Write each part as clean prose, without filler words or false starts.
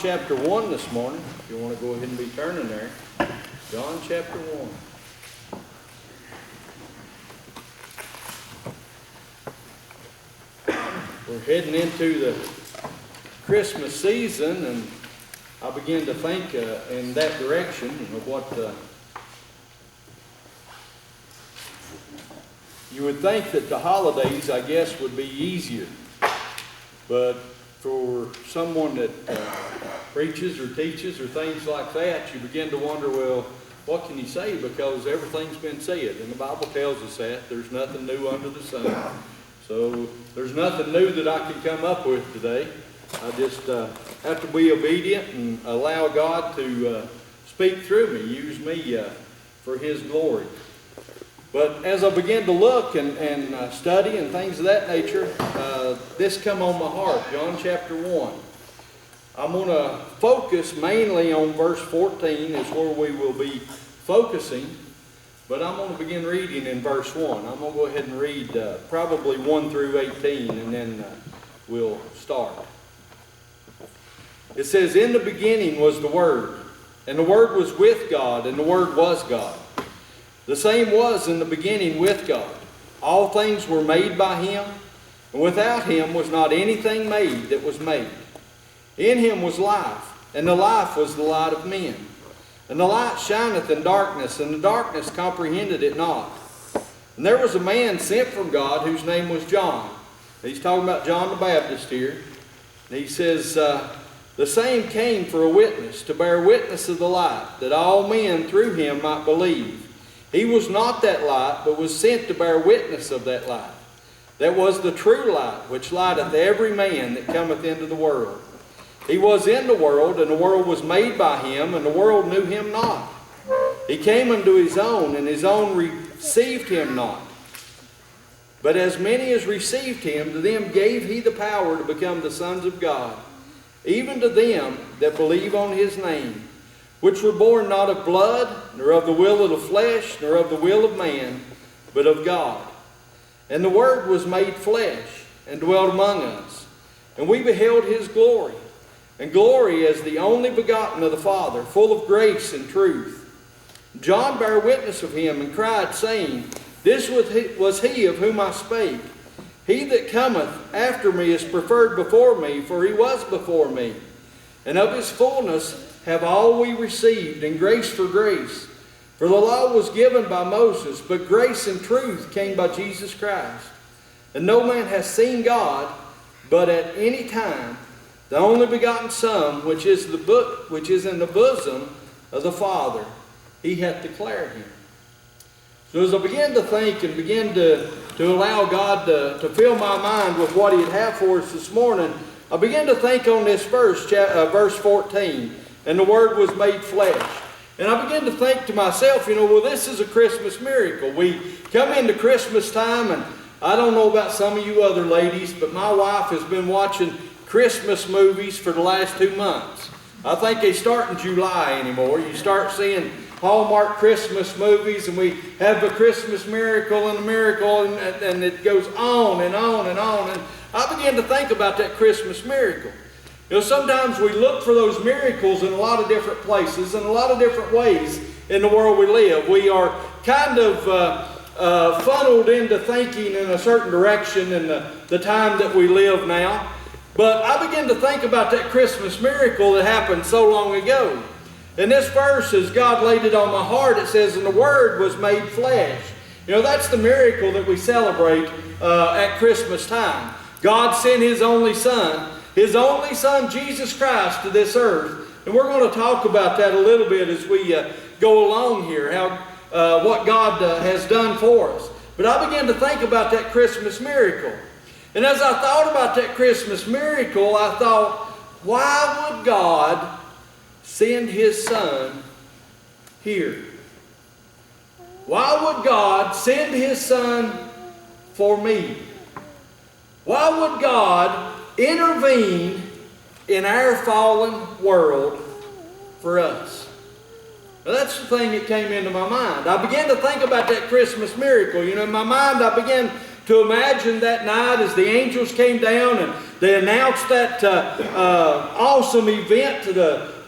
Chapter 1 this morning, if you want to go ahead and be turning there. John chapter 1. We're heading into the Christmas season, and I begin to think in that direction of what you would think that the holidays, I guess, would be easier. But for someone that preaches or teaches or things like that, you begin to wonder, well, what can you say? Because everything's been said, and the Bible tells us that. There's nothing new under the sun. So there's nothing new that I can come up with today. I just have to be obedient and allow God to speak through me, use me for His glory. But as I began to look and study and things of that nature, this come on my heart, John chapter 1. I'm going to focus mainly on verse 14 is where we will be focusing, but I'm going to begin reading in verse 1. I'm going to go ahead and read probably 1 through 18, and then we'll start. It says, "In the beginning was the Word, and the Word was with God, and the Word was God. The same was in the beginning with God. All things were made by Him, and without Him was not anything made that was made. In Him was life, and the life was the light of men. And the light shineth in darkness, and the darkness comprehended it not. And there was a man sent from God whose name was John." He's talking about John the Baptist here. And he says, "The same came for a witness, to bear witness of the light, that all men through him might believe. He was not that light, but was sent to bear witness of that light. That was the true light, which lighteth every man that cometh into the world. He was in the world, and the world was made by Him, and the world knew Him not. He came unto His own, and His own received Him not. But as many as received Him, to them gave He the power to become the sons of God, even to them that believe on His name, which were born not of blood, nor of the will of the flesh, nor of the will of man, but of God. And the Word was made flesh, and dwelt among us. And we beheld His glory, and glory as the only begotten of the Father, full of grace and truth. John bare witness of Him, and cried, saying, This was he of whom I spake. He that cometh after me is preferred before me, for he was before me. And of His fullness have all we received, and grace for grace. For the law was given by Moses, but grace and truth came by Jesus Christ. And no man hath seen God, but at any time the only begotten Son, which is in the bosom of the Father, He hath declared Him." So as I began to think and begin to allow God to fill my mind with what He'd have for us this morning, I began to think on this verse 14, "And the Word was made flesh." And I began to think to myself, well, this is a Christmas miracle. We come into Christmas time, and I don't know about some of you other ladies, but my wife has been watching Christmas movies for the last 2 months. I think they start in July anymore. You start seeing Hallmark Christmas movies, and we have a Christmas miracle and a miracle, and it goes on and on and on. And I began to think about that Christmas miracle. Sometimes we look for those miracles in a lot of different places, in a lot of different ways in the world we live. We are kind of funneled into thinking in a certain direction in the time that we live now. But I began to think about that Christmas miracle that happened so long ago. In this verse, as God laid it on my heart, it says, "And the Word was made flesh." That's the miracle that we celebrate at Christmas time. God sent His only Son, Jesus Christ, to this earth. And we're going to talk about that a little bit as we go along here, what God has done for us. But I began to think about that Christmas miracle. And as I thought about that Christmas miracle, I thought, why would God send His Son here? Why would God send His Son for me? Why would God intervene in our fallen world for us? Now, that's the thing that came into my mind. I began to think about that Christmas miracle. In my mind, I began to imagine that night as the angels came down and they announced that awesome event to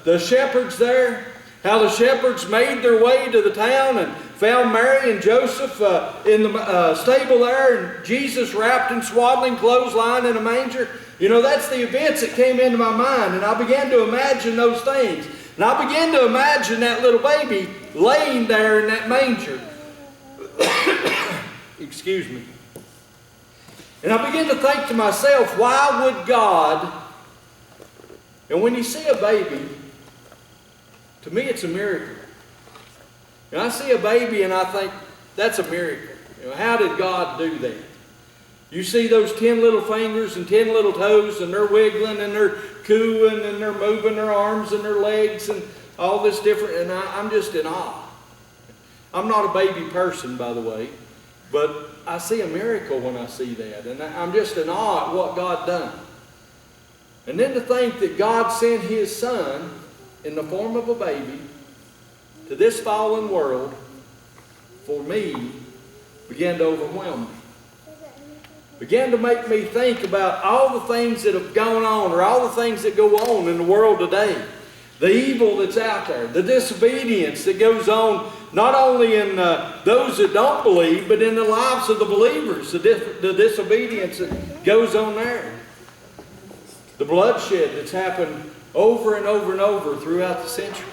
the shepherds there. How the shepherds made their way to the town and found Mary and Joseph in the stable there, and Jesus wrapped in swaddling clothes lying in a manger. You know, that's the events that came into my mind, and I began to imagine those things. And I began to imagine that little baby laying there in that manger. Excuse me. And I began to think to myself, why would God, and when you see a baby, to me it's a miracle. And I see a baby and I think, that's a miracle. You know, how did God do that? You see those 10 little fingers and 10 little toes, and they're wiggling and they're cooing and they're moving their arms and their legs and all this different, and I'm just in awe. I'm not a baby person, by the way, but I see a miracle when I see that, and I'm just in awe at what God done. And then to think that God sent His Son in the form of a baby to this fallen world for me began to overwhelm me. Began to make me think about all the things that have gone on, or all the things that go on in the world today. The evil that's out there, the disobedience that goes on not only in those that don't believe, but in the lives of the believers, the disobedience that goes on there. The bloodshed that's happened over and over and over throughout the centuries.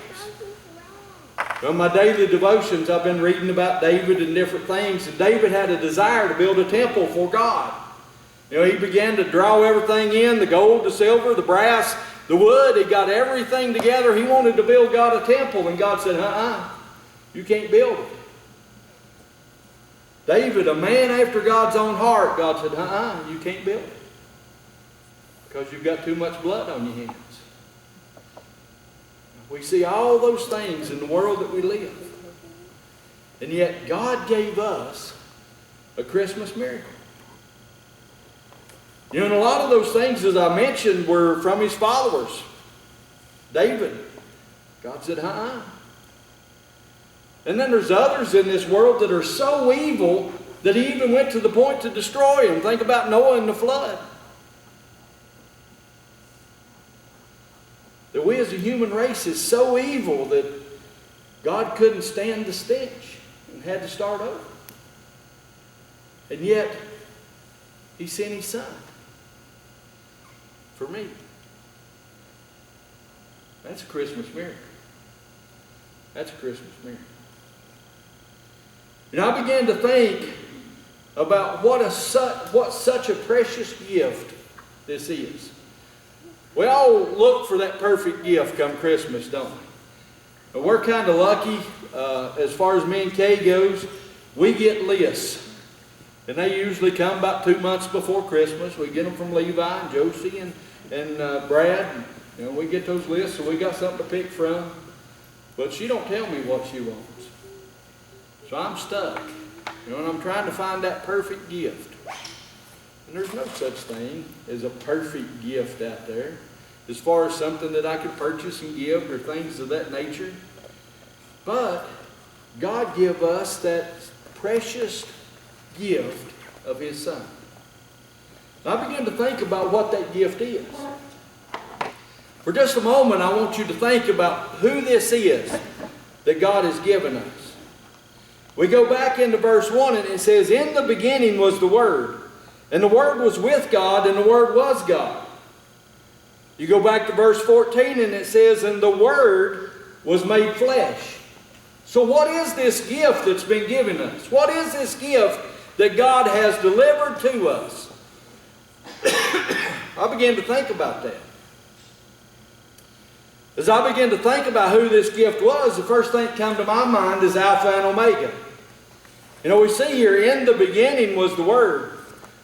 On my daily devotions, I've been reading about David and different things, and David had a desire to build a temple for God. You know, he began to draw everything in, the gold, the silver, the brass, the wood. He got everything together. He wanted to build God a temple, and God said, you can't build it. David, a man after God's own heart, God said, you can't build it, because you've got too much blood on your hands. We see all those things in the world that we live. And yet God gave us a Christmas miracle. You know, and a lot of those things, as I mentioned, were from his followers. David, God said, And then there's others in this world that are so evil that He even went to the point to destroy them. Think about Noah and the flood. That we as a human race is so evil that God couldn't stand the stench and had to start over. And yet, He sent His Son for me. That's a Christmas miracle. That's a Christmas miracle. And I began to think about what such a precious gift this is. We all look for that perfect gift come Christmas, don't we? But we're kind of lucky as far as me and Kay goes. We get lists. And they usually come about 2 months before Christmas. We get them from Levi and Josie and Brad. And we get those lists, so we got something to pick from. But she don't tell me what she wants. So I'm stuck. You know, and I'm trying to find that perfect gift. And there's no such thing as a perfect gift out there, as far as something that I could purchase and give or things of that nature. But God gave us that precious gift of His Son. And I began to think about what that gift is. For just a moment, I want you to think about who this is that God has given us. We go back into verse 1 and it says, in the beginning was the Word. And the Word was with God, and the Word was God. You go back to verse 14, and it says, and the Word was made flesh. So what is this gift that's been given us? What is this gift that God has delivered to us? I began to think about that. As I began to think about who this gift was, the first thing that came to my mind is Alpha and Omega. You know, we see here, in the beginning was the Word.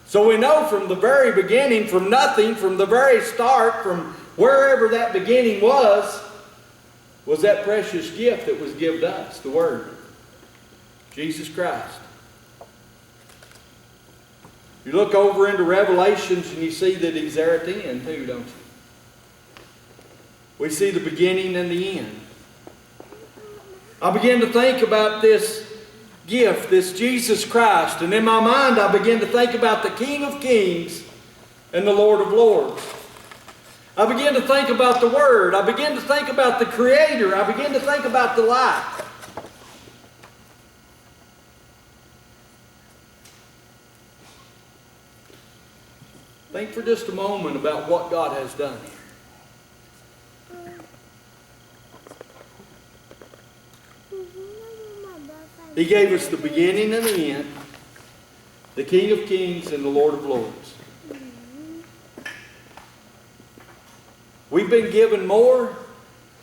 So we know from the very beginning, from nothing, from the very start, from wherever that beginning was that precious gift that was given to us, the Word, Jesus Christ. You look over into Revelations and you see that He's there at the end too, don't you? We see the beginning and the end. I began to think about this gift, this Jesus Christ. And in my mind, I began to think about the King of Kings and the Lord of Lords. I began to think about the Word. I began to think about the Creator. I began to think about the light. Think for just a moment about what God has done here. He gave us the beginning and the end, the King of Kings and the Lord of Lords. We've been given more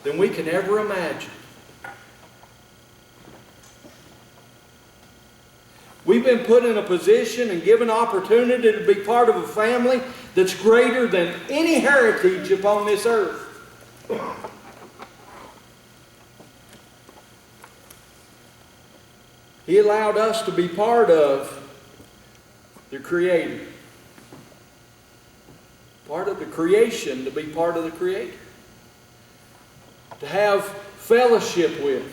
than we can ever imagine. We've been put in a position and given opportunity to be part of a family that's greater than any heritage upon this earth. He allowed us to be part of the Creator. Part of the creation, to be part of the Creator. To have fellowship with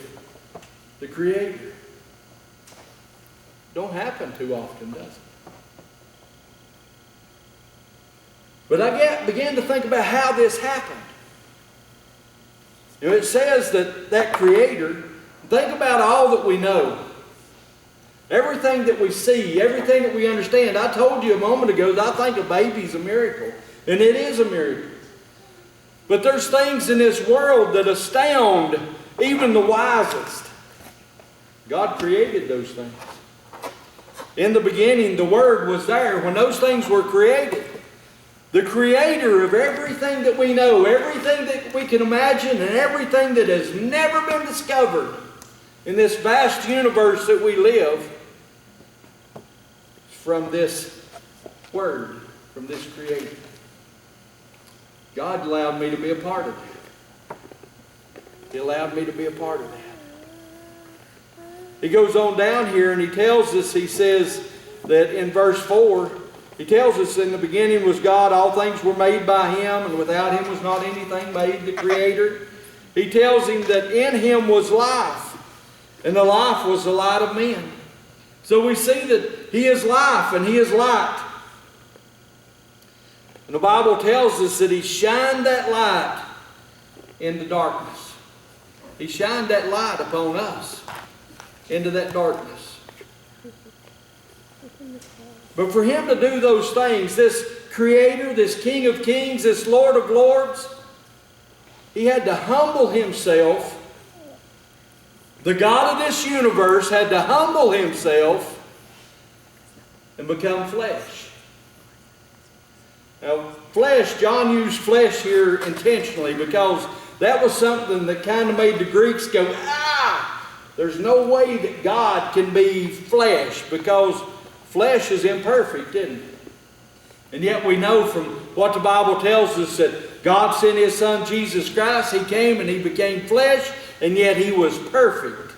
the Creator. Don't happen too often, does it? But I began to think about how this happened. You know, it says that Creator, think about all that we know. Everything that we see, everything that we understand. I told you a moment ago that I think a baby's a miracle. And it is a miracle. But there's things in this world that astound even the wisest. God created those things. In the beginning, the Word was there when those things were created. The Creator of everything that we know, everything that we can imagine, and everything that has never been discovered in this vast universe that we live, from this Word, from this Creator. God allowed me to be a part of that. He allowed me to be a part of that. He goes on down here and he tells us, he says that in verse 4, he tells us in the beginning was God, all things were made by Him, and without Him was not anything made, the Creator. He tells him that in Him was life, and the life was the light of men. So we see that He is life and He is light. And the Bible tells us that He shined that light into darkness. He shined that light upon us into that darkness. But for Him to do those things, this Creator, this King of Kings, this Lord of Lords, He had to humble Himself. The God of this universe had to humble Himself and become flesh. Now, flesh, John used flesh here intentionally because that was something that kind of made the Greeks go, there's no way that God can be flesh, because flesh is imperfect, isn't it? And yet we know from what the Bible tells us that God sent His Son Jesus Christ. He came and He became flesh, and yet He was perfect.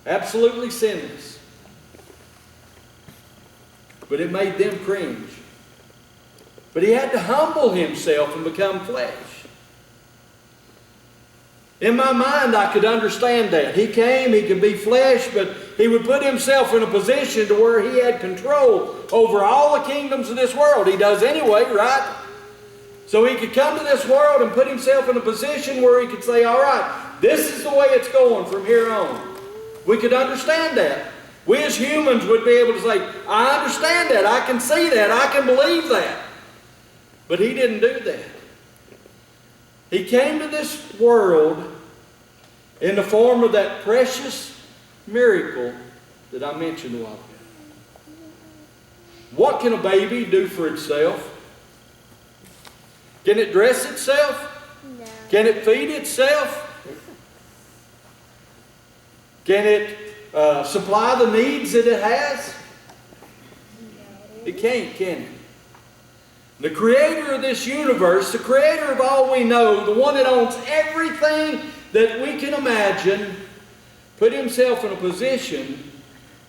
Absolutely sinless. But it made them cringe. But He had to humble Himself and become flesh. In my mind, I could understand that. He came, He could be flesh, but He would put Himself in a position to where He had control over all the kingdoms of this world. He does anyway, right? So He could come to this world and put Himself in a position where He could say, all right, this is the way it's going from here on. We could understand that. We as humans would be able to say, I understand that, I can see that, I can believe that. But He didn't do that. He came to this world in the form of that precious miracle that I mentioned a while ago. What can a baby do for itself? Can it dress itself? No. Can it feed itself? Can it supply the needs that it has? It can't, can it? The Creator of this universe, the Creator of all we know, the one that owns everything that we can imagine, put Himself in a position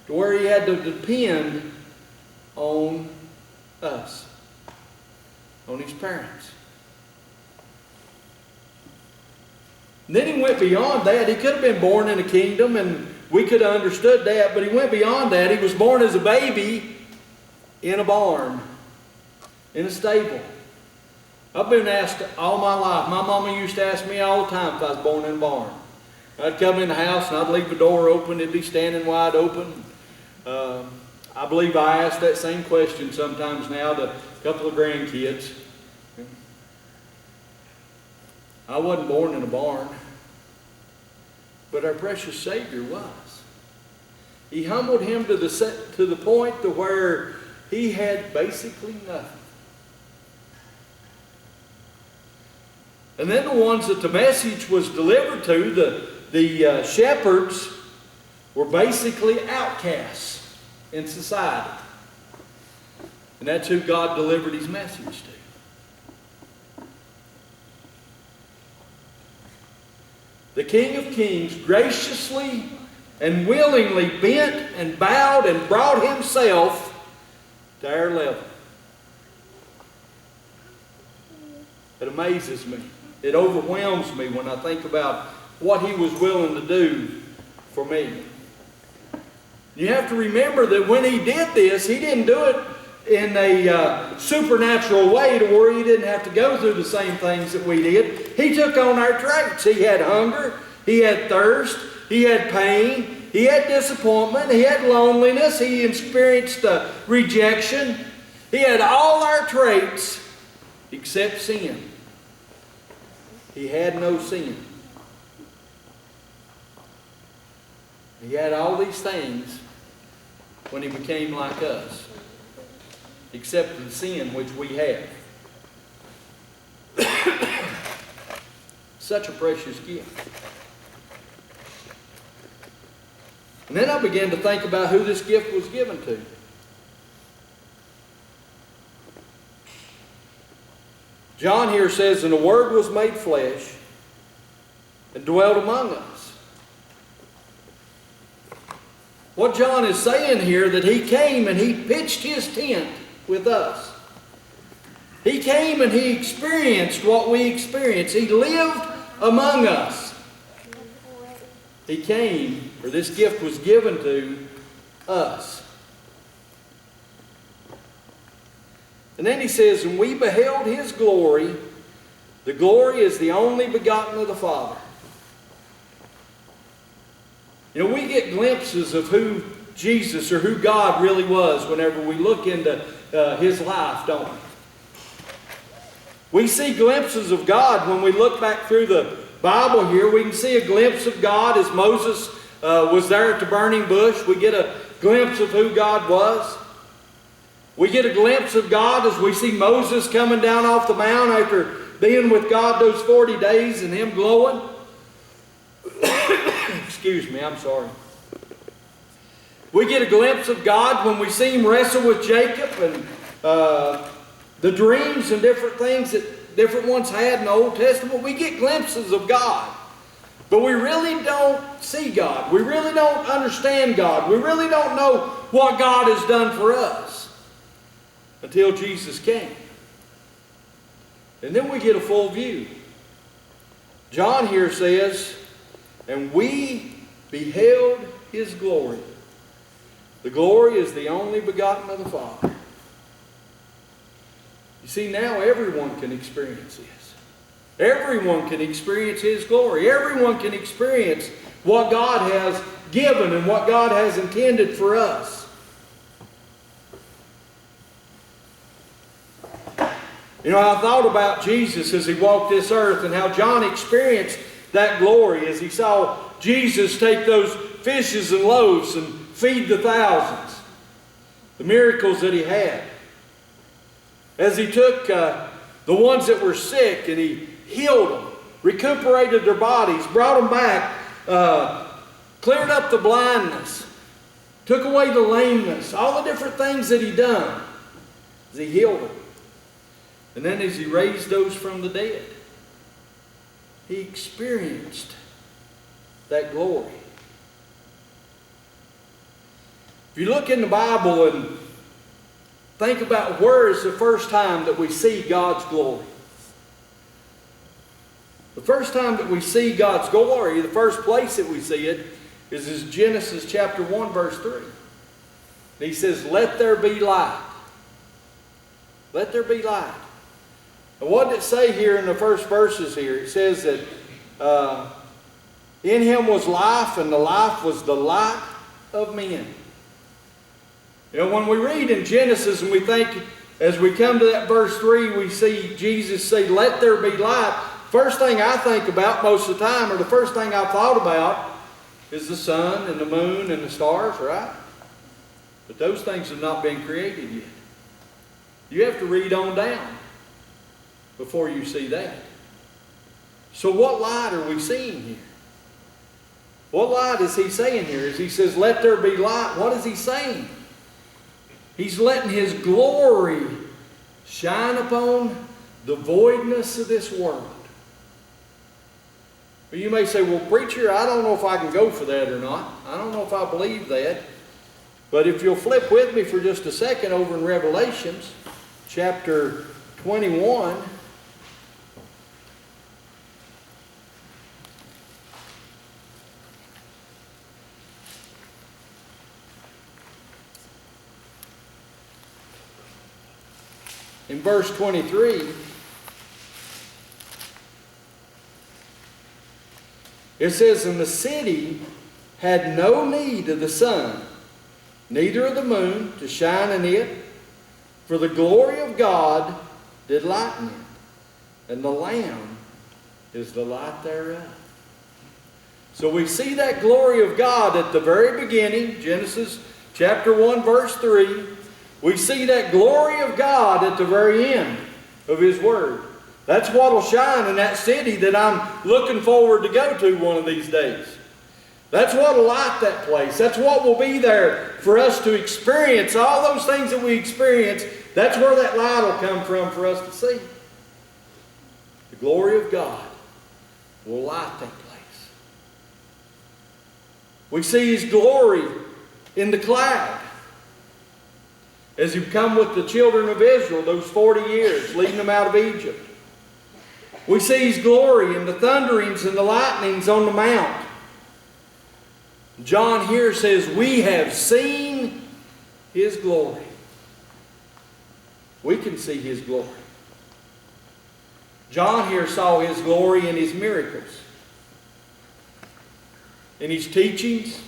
to where He had to depend on us, on His parents. And then He went beyond that. He could have been born in a kingdom and we could have understood that, but he went beyond that. He was born as a baby in a barn, in a stable. I've been asked all my life. My mama used to ask me all the time if I was born in a barn. I'd come in the house and I'd leave the door open. It'd be standing wide open. I believe I ask that same question sometimes now to a couple of grandkids. I wasn't born in a barn, but our precious Savior was. He humbled him to the point to where he had basically nothing. And then the ones that the message was delivered to, the shepherds, were basically outcasts in society. And that's who God delivered his message to. The King of Kings graciously and willingly bent and bowed and brought himself to our level. It amazes me. It overwhelms me when I think about what he was willing to do for me. You have to remember that when he did this, he didn't do it in a supernatural way to where he didn't have to go through the same things that we did. He took on our traits. He had hunger, he had thirst, he had pain, he had disappointment, he had loneliness, he experienced rejection. He had all our traits except sin. He had no sin. He had all these things when he became like us, except the sin which we have. Such a precious gift. And then I began to think about who this gift was given to. John here says, and the Word was made flesh and dwelt among us. What John is saying here, that he came and he pitched his tent with us. He came and he experienced what we experienced. He lived among us. He came, or this gift was given to us. And then he says, and we beheld his glory. The glory is the only begotten of the Father. You know, we get glimpses of who Jesus or who God really was whenever we look into his life, don't we? We see glimpses of God when we look back through the Bible here. We can see a glimpse of God as Moses was there at the burning bush. We get a glimpse of who God was. We get a glimpse of God as we see Moses coming down off the mount after being with God those 40 days and him glowing. Excuse me, I'm sorry. We get a glimpse of God when we see him wrestle with Jacob and the dreams and different things that different ones had in the Old Testament. We get glimpses of God. But we really don't see God. We really don't understand God. We really don't know what God has done for us until Jesus came. And then we get a full view. John here says, and we beheld his glory. The glory is the only begotten of the Father. You see, now everyone can experience this. Everyone can experience his glory. Everyone can experience what God has given and what God has intended for us. You know, I thought about Jesus as he walked this earth and how John experienced that glory as he saw Jesus take those fishes and loaves and feed the thousands. The miracles that he had. As he took the ones that were sick and he healed them, recuperated their bodies, brought them back, cleared up the blindness, took away the lameness, all the different things that he done as he healed them. And then as he raised those from the dead, he experienced that glory. If you look in the Bible and think about where is the first time that we see God's glory. The first time that we see God's glory, the first place that we see it, is Genesis chapter 1, verse 3. He says, let there be light. Let there be light. And what did it say here in the first verses here? It says that in him was life, and the life was the light of men. You know, when we read in Genesis and we think, as we come to that verse 3, we see Jesus say, let there be light. First thing I think about most of the time, or the first thing I've thought about, is the sun and the moon and the stars, right? But those things have not been created yet. You have to read on down before you see that. So what light are we seeing here? What light is he saying here? As he says, let there be light, what is he saying? He's letting his glory shine upon the voidness of this world. But you may say, well, preacher, I don't know if I can go for that or not. I don't know if I believe that. But if you'll flip with me for just a second over in Revelations, chapter 21. In verse 23, it says, and the city had no need of the sun, neither of the moon to shine in it, for the glory of God did lighten it, and the Lamb is the light thereof. So we see that glory of God at the very beginning, Genesis chapter 1, verse 3. We see that glory of God at the very end of His Word. That's what will shine in that city that I'm looking forward to go to one of these days. That's what will light that place. That's what will be there for us to experience. All those things that we experience, that's where that light will come from for us to see. The glory of God will light that place. We see His glory in the cloud. As He come with the children of Israel those 40 years, leading them out of Egypt. We see His glory in the thunderings and the lightnings on the mount. John here says, we have seen His glory. We can see His glory. John here saw His glory in His miracles, in His teachings,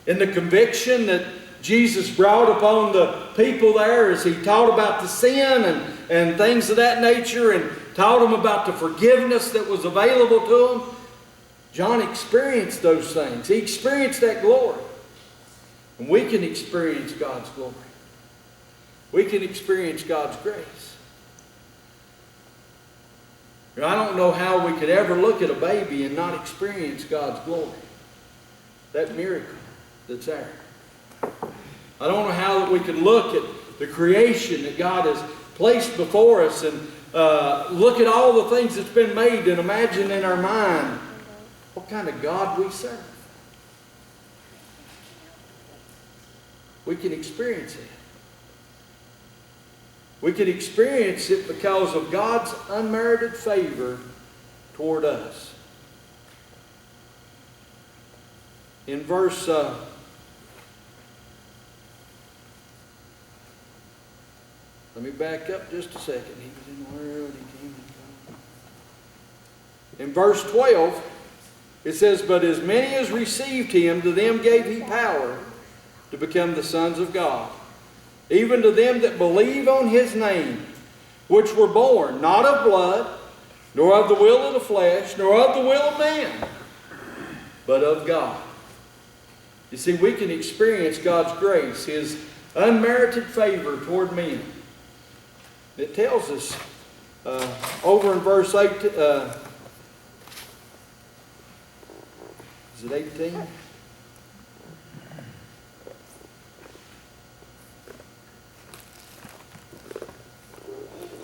in the conviction that Jesus brought upon the people there as He taught about the sin and things of that nature, and taught them about the forgiveness that was available to them. John experienced those things. He experienced that glory. And we can experience God's glory. We can experience God's grace. Now, I don't know how we could ever look at a baby and not experience God's glory. That miracle that's there. I don't know how that we could look at the creation that God has placed before us and look at all the things that's been made and imagine in our mind what kind of God we serve. We can experience it. We can experience it because of God's unmerited favor toward us. In verse let me back up just a second. He was in the world, he came and gone. In verse 12, it says, but as many as received Him, to them gave He power to become the sons of God, even to them that believe on His name, which were born not of blood, nor of the will of the flesh, nor of the will of man, but of God. You see, we can experience God's grace, His unmerited favor toward men. It tells us over in verse 8, is it 18?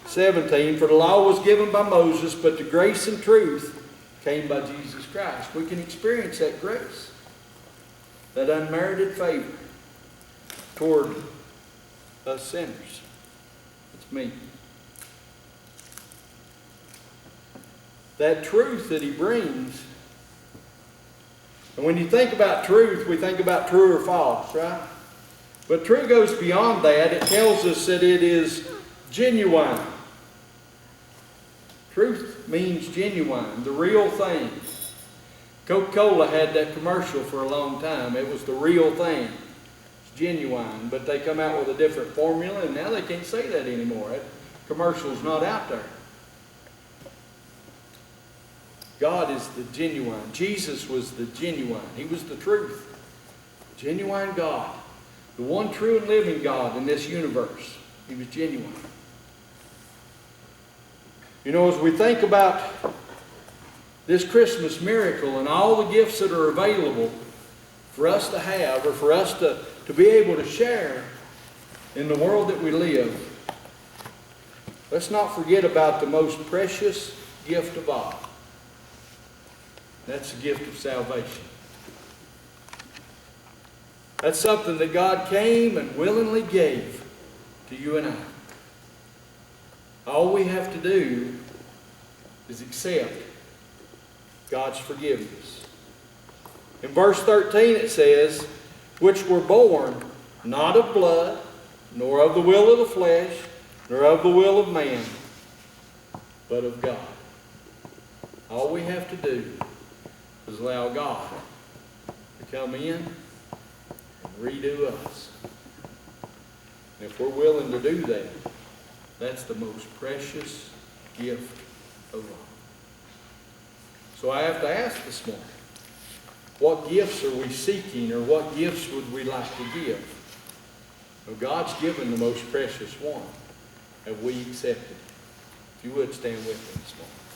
"17, for the law was given by Moses, but the grace and truth came by Jesus Christ." We can experience that grace, that unmerited favor toward us sinners. It's me. That truth that He brings And when you think about truth, we think about true or false, right? But true goes beyond that. It tells us that it is genuine. Truth means genuine, the real thing. Coca-Cola had that commercial for a long time. It was the real thing. It's genuine. But they come out with a different formula, and now they can't say that anymore. That commercial's not out there. God is the genuine. Jesus was the genuine. He was the truth. Genuine God. The one true and living God in this universe. He was genuine. You know, as we think about this Christmas miracle and all the gifts that are available for us to have, or for us to be able to share in the world that we live, let's not forget about the most precious gift of all. That's the gift of salvation. That's something that God came and willingly gave to you and I. All we have to do is accept God's forgiveness. In verse 13 it says, which were born not of blood, nor of the will of the flesh, nor of the will of man, but of God. All we have to do is allow God to come in and redo us. And if we're willing to do that, that's the most precious gift of all. So I have to ask this morning, what gifts are we seeking, or what gifts would we like to give? Well, God's given the most precious one. Have we accepted it? If you would stand with me this morning.